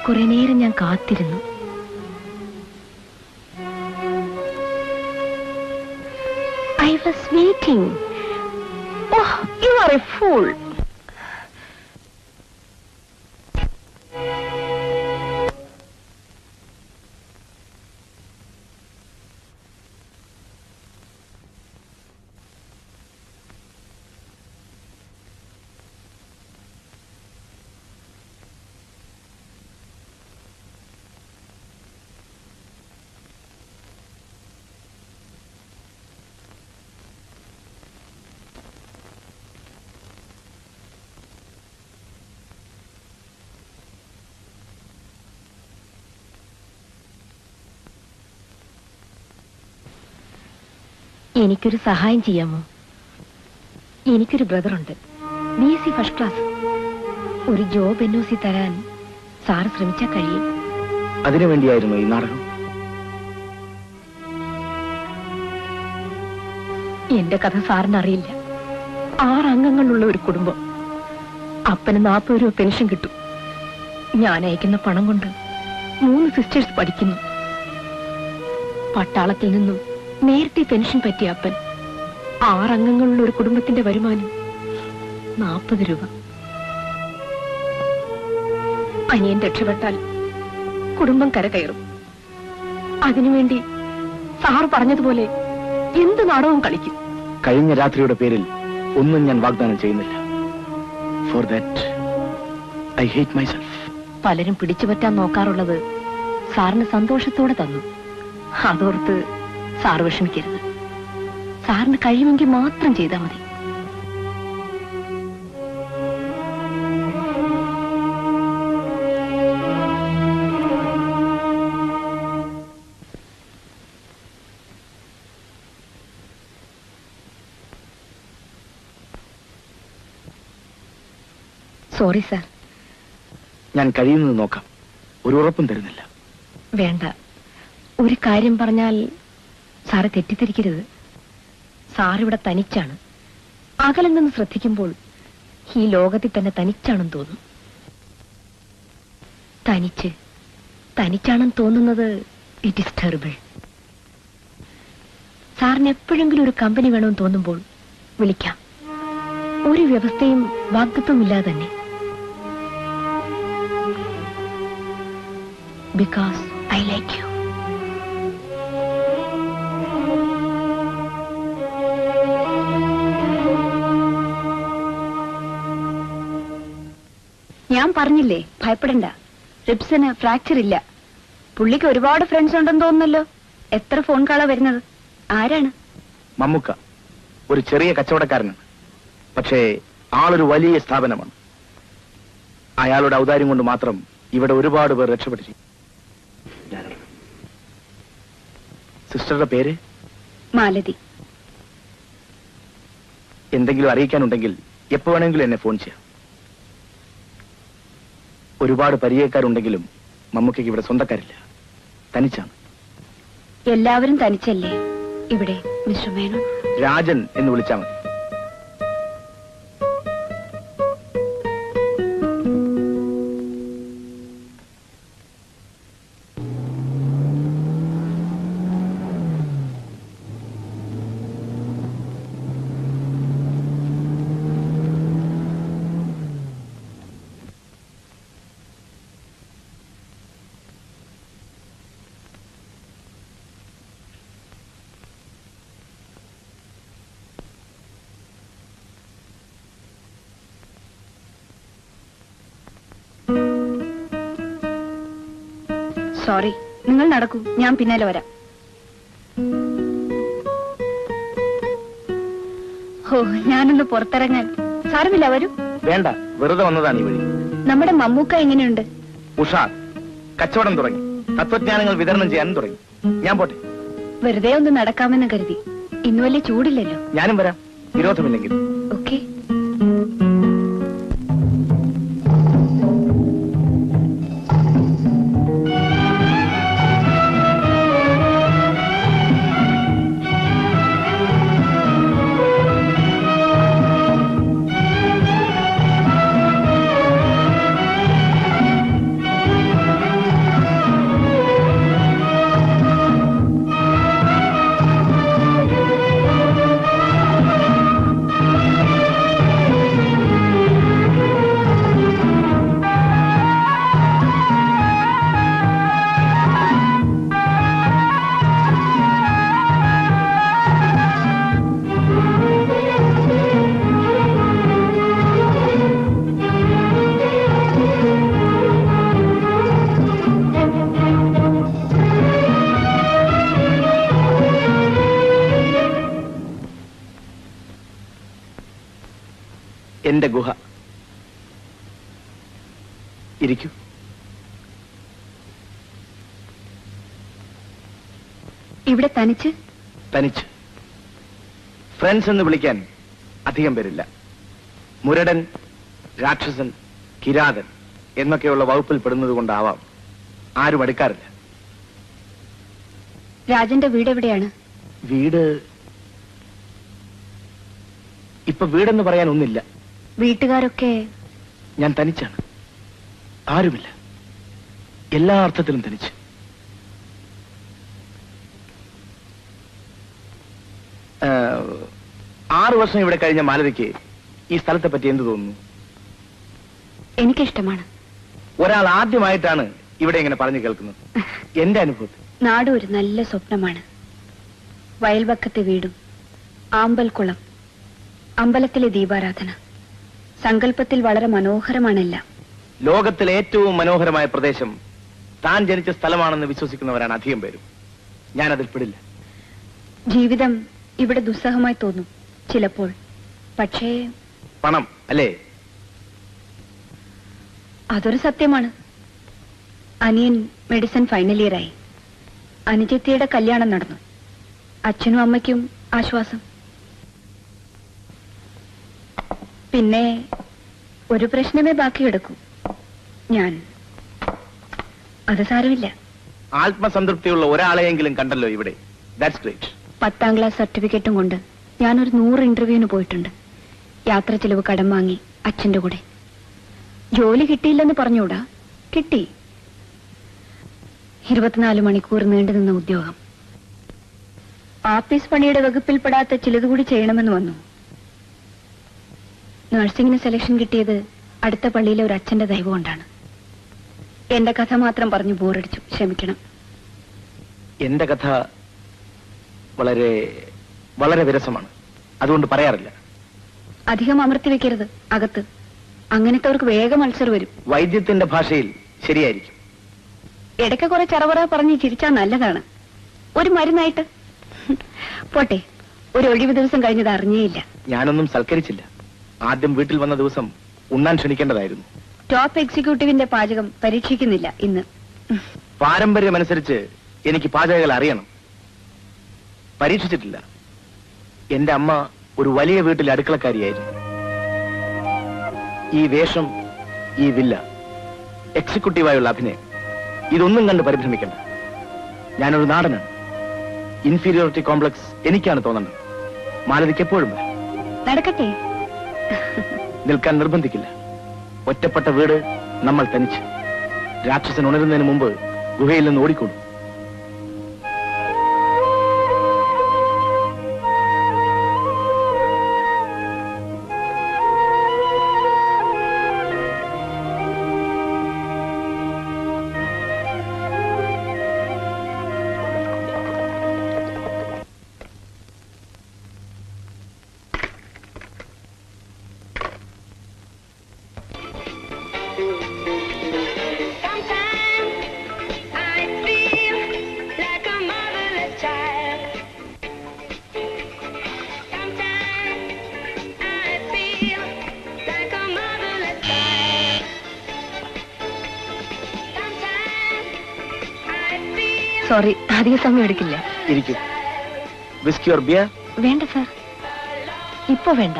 കുറെ നേരം ഞാൻ കാത്തിരുന്നു. I was waiting. Oh, you are a fool. എനിക്കൊരു സഹായം ചെയ്യാമോ? എനിക്കൊരു ബ്രദറുണ്ട്, BSc ഫസ്റ്റ് ക്ലാസ്. ഒരു ജോബ് NOC തരാൻ സാർ ശ്രമിച്ചാൽ കഴിയും. അതിനു വേണ്ടിയായിരുന്നു ഈ നാടകം? എന്റെ കഥ സാറിന് അറിയില്ല. 6 അംഗങ്ങളുള്ള ഒരു കുടുംബം. അപ്പന് 40 രൂപ പെൻഷൻ കിട്ടും. ഞാൻ അയക്കുന്ന പണം കൊണ്ട് 3 സിസ്റ്റേഴ്സ് പഠിക്കുന്നു. പട്ടാളത്തിൽ നിന്നും നേരത്തെ പെൻഷൻ പറ്റിയ അപ്പൻ. 6 അംഗങ്ങളുള്ള ഒരു കുടുംബത്തിന്റെ വരുമാനം 40 രൂപ. അനിയൻ രക്ഷപ്പെട്ടാൽ കുടുംബം കരകയറും. അതിനുവേണ്ടി സാർ പറഞ്ഞതുപോലെ എന്ത് നാടകവും കളിക്കും. കഴിഞ്ഞ രാത്രിയുടെ പേരിൽ ഒന്നും ഞാൻ വാഗ്ദാനം ചെയ്യുന്നില്ല. For that I hate myself. പലരും പിടിച്ചുപറ്റാൻ നോക്കാറുള്ളത് സാറിന് സന്തോഷത്തോടെ തന്നു. അതോർത്ത് സാർ വിഷമിക്കരുത്. സാറിന് കഴിയുമെങ്കിൽ മാത്രം ചെയ്താൽ മതി. Sorry sir. ഞാൻ കഴിയുന്നത് നോക്കാം. ഒരു ഉറപ്പും തരുന്നില്ല. വേണ്ട. ഒരു കാര്യം പറഞ്ഞാൽ സാറ് തെറ്റിദ്ധരിക്കരുത്. സാറിവിടെ തനിച്ചാണ്. അകലെ നിന്ന് ശ്രദ്ധിക്കുമ്പോൾ ഈ ലോകത്തിൽ തന്നെ തനിച്ചാണെന്ന് തോന്നും. തനിച്ചാണെന്ന് തോന്നുന്നത് ഇറ്റ് ഈസ് ടെറിബിൾ. സാറിന് എപ്പോഴെങ്കിലും ഒരു കമ്പനി വേണമെന്ന് തോന്നുമ്പോൾ വിളിക്കാം. ഒരു വ്യവസ്ഥയും വാഗ്ദത്വം ഇല്ലാതെ തന്നെ. Because I like you. ഞാൻ പറഞ്ഞില്ലേ, ഭയപ്പെടണ്ട. റിപ്സിന് ഫ്രാക്ചർ ഇല്ല. പുള്ളിക്ക് ഒരുപാട് ഫ്രണ്ട്സ് ഉണ്ടെന്ന് തോന്നുന്നല്ലോ. എത്ര ഫോൺ കാളാ വരുന്നത്? ആരാണ്? മമ്മുക്ക ഒരു ചെറിയ കച്ചവടക്കാരനാണ്. പക്ഷേ ആളൊരു വലിയ സ്ഥാപനമാണ്. അയാളുടെ ഔദാര്യം കൊണ്ട് മാത്രം ഇവിടെ ഒരുപാട് പേർ രക്ഷപ്പെട്ടിരിക്കും. സിസ്റ്ററുടെ പേര്? മാലതി. എന്തെങ്കിലും അറിയിക്കാനുണ്ടെങ്കിൽ എപ്പോ വേണമെങ്കിലും എന്നെ ഫോൺ ചെയ്യാം. ഒരുപാട് പരിചയക്കാരുണ്ടെങ്കിലും മമ്മൂക്കയ്ക്ക് ഇവിടെ സ്വന്തക്കാരില്ല. തനിച്ചാണ്. എല്ലാവരും തനിച്ചല്ലേ ഇവിടെ? മിസ്റ്റർ മേനോൻ. രാജൻ എന്ന് വിളിച്ചാൽ മതി. സോറി, നിങ്ങൾ നടക്കൂ, ഞാൻ പിന്നാലെ വരാം. ഓ, ഞാനൊന്ന് പുറത്തിറങ്ങാൻ. സാരമില്ല, വരൂ. വേണ്ട, വെറുതെ വന്നതാണ് ഈ വഴി. നമ്മുടെ മമ്മൂക്ക എങ്ങനെയുണ്ട്? ഉഷാർ. കച്ചവടം തുടങ്ങി. തത്വജ്ഞാനങ്ങൾ വിതരണം ചെയ്യാനും തുടങ്ങി. ഞാൻ പോട്ടെ. വെറുതെ ഒന്ന് നടക്കാമെന്ന് കരുതി. ഇന്ന് വലിയ ചൂടില്ലല്ലോ. ഞാനും വരാം, വിരോധമില്ലെങ്കിൽ. ഓക്കെ. എന്റെ ഗുഹ. ഇരിക്കൂ. ഇവിടെ തനിച്ച്? തനിച്ച്. ഫ്രണ്ട്സ് എന്ന് വിളിക്കാൻ അധികം പേരില്ല. മുരടൻ, രാക്ഷസൻ, കിരാതൻ എന്നൊക്കെയുള്ള വകുപ്പിൽ പെടുന്നത് കൊണ്ടാവാം ആരും അടുക്കാറില്ല. രാജന്റെ വീട് എവിടെയാണ്? വീട് ഇപ്പൊ വീടെന്ന് പറയാൻ ഒന്നില്ല. വീട്ടുകാരൊക്കെ? ഞാൻ തനിച്ചാണ്. ആരുമില്ല. എല്ലാ അർത്ഥത്തിലും തനിച്ച്. ആ, 6 വർഷം ഇവിടെ കഴിഞ്ഞ മാലതിക്ക് ഈ സ്ഥലത്തെ പറ്റി എന്ത് തോന്നുന്നു? എനിക്കിഷ്ടമാണ്. ഒരാൾ ആദ്യമായിട്ടാണ് ഇവിടെ ഇങ്ങനെ പറഞ്ഞു കേൾക്കുന്നത്. എന്റെ അനുഭവത്തിൽ നാട് ഒരു നല്ല സ്വപ്നമാണ്. വയൽവക്കത്തെ വീടും, ആമ്പൽക്കുളം, അമ്പലത്തിലെ ദീപാരാധന. സങ്കല്പത്തിൽ വളരെ മനോഹരമാണെല്ലാം. ലോകത്തിലെ ഏറ്റവും മനോഹരമായ പ്രദേശം താൻ ജനിച്ച സ്ഥലമാണെന്ന് വിശ്വസിക്കുന്നവരാണ് അധികം പേരും. ഞാനതിൽ പെടില്ല. ജീവിതം ഇവിടെ ദുസ്സഹമായി തോന്നും ചിലപ്പോൾ. പക്ഷേ പണം അല്ലേ? അതൊരു സത്യമാണ്. അനിയൻ മെഡിസിൻ ഫൈനൽ ഇയറായി. അനുജത്തിയുടെ കല്യാണം നടന്നു. അച്ഛനും അമ്മയ്ക്കും ആശ്വാസം. പിന്നെ ഒരു പ്രശ്നമേ ബാക്കി കിടക്കൂ. ഞാൻ. അത് സാരമില്ല. ആത്മസംതൃപ്തിയുള്ള ഒരാളെയെങ്കിലും കണ്ടല്ലോ ഇവിടെ. That's great. 10ാം ക്ലാസ് സർട്ടിഫിക്കറ്റും കൊണ്ട് ഞാനൊരു 100 ഇന്റർവ്യൂവിന് പോയിട്ടുണ്ട്. യാത്ര ചെലവ് കടം വാങ്ങി അച്ഛന്റെ കൂടെ. ജോലി കിട്ടിയില്ലെന്ന് പറഞ്ഞൂടാ, കിട്ടി. 24 മണിക്കൂർ നീണ്ടുനിന്ന ഉദ്യോഗം. ആഫീസ് പണിയുടെ വകുപ്പിൽപ്പെടാത്ത ചിലത് കൂടി ചെയ്യണമെന്ന് വന്നു. നഴ്സിംഗിന് സെലക്ഷൻ കിട്ടിയത് അടുത്ത പള്ളിയിലെ ഒരു അച്ഛന്റെ ദൈവം കൊണ്ടാണ്. എന്റെ കഥ മാത്രം പറഞ്ഞു ബോറടിച്ചു, ക്ഷമിക്കണം. എന്റെ കഥ വളരെ വളരെ വിരസമാണ്. അതുകൊണ്ട് പറയാറില്ല. അധികം അമർത്തി വെക്കരുത് അകത്ത്. അങ്ങനത്തെവർക്ക് വേഗം മത്സരം വരും. വൈദ്യത്തിന്റെ ഭാഷയിൽ ശരിയായിരിക്കും. ഇടയ്ക്ക് കുറെ ചറവറ പറഞ്ഞ് ചിരിച്ചാൽ നല്ലതാണ്. ഒരു മരുന്നായിട്ട്. പോട്ടെ, ഒരു ഒഴിവ് ദിവസം കഴിഞ്ഞത് അറിഞ്ഞേയില്ല. ഞാനൊന്നും സൽക്കരിച്ചില്ല. ആദ്യം വീട്ടിൽ വന്ന ദിവസം ഉണ്ണാൻ ക്ഷണിക്കേണ്ടതായിരുന്നു. ടോപ്പ് എക്സിക്യൂട്ടീവിന്റെ പാചകം പരീക്ഷിക്കുന്നില്ല ഇന്ന്. പാരമ്പര്യമനുസരിച്ച് എനിക്ക് പാചകങ്ങൾ അറിയണം. പരീക്ഷിച്ചിട്ടില്ല. എന്റെ അമ്മ ഒരു വലിയ വീട്ടിലെ അടുക്കളക്കാരിയായിരുന്നു. ഈ വേഷം, ഈ വില്ല, എക്സിക്യൂട്ടീവായുള്ള അഭിനയം, ഇതൊന്നും കണ്ട് പരിഭ്രമിക്കണ്ട. ഞാനൊരു നാടനാണ്. ഇൻഫീരിയോറിറ്റി കോംപ്ലക്സ് എനിക്കാണ് തോന്നുന്നത്. മാലതിക്ക് എപ്പോഴും നടക്കട്ടെ. നിൽക്കാൻ നിർബന്ധിക്കില്ല. ഒറ്റപ്പെട്ട വീട്, നമ്മൾ തനിച്ച്. രാക്ഷസൻ ഉണരുന്നതിന് മുമ്പ് ഗുഹയിൽ നിന്ന് ഓടിക്കൊള്ളു. സോറി, അധിക സമയം എടുക്കില്ല. ഇരിക്കും. Whisky or beer? വേണ്ട സാർ, ഇപ്പൊ വേണ്ട.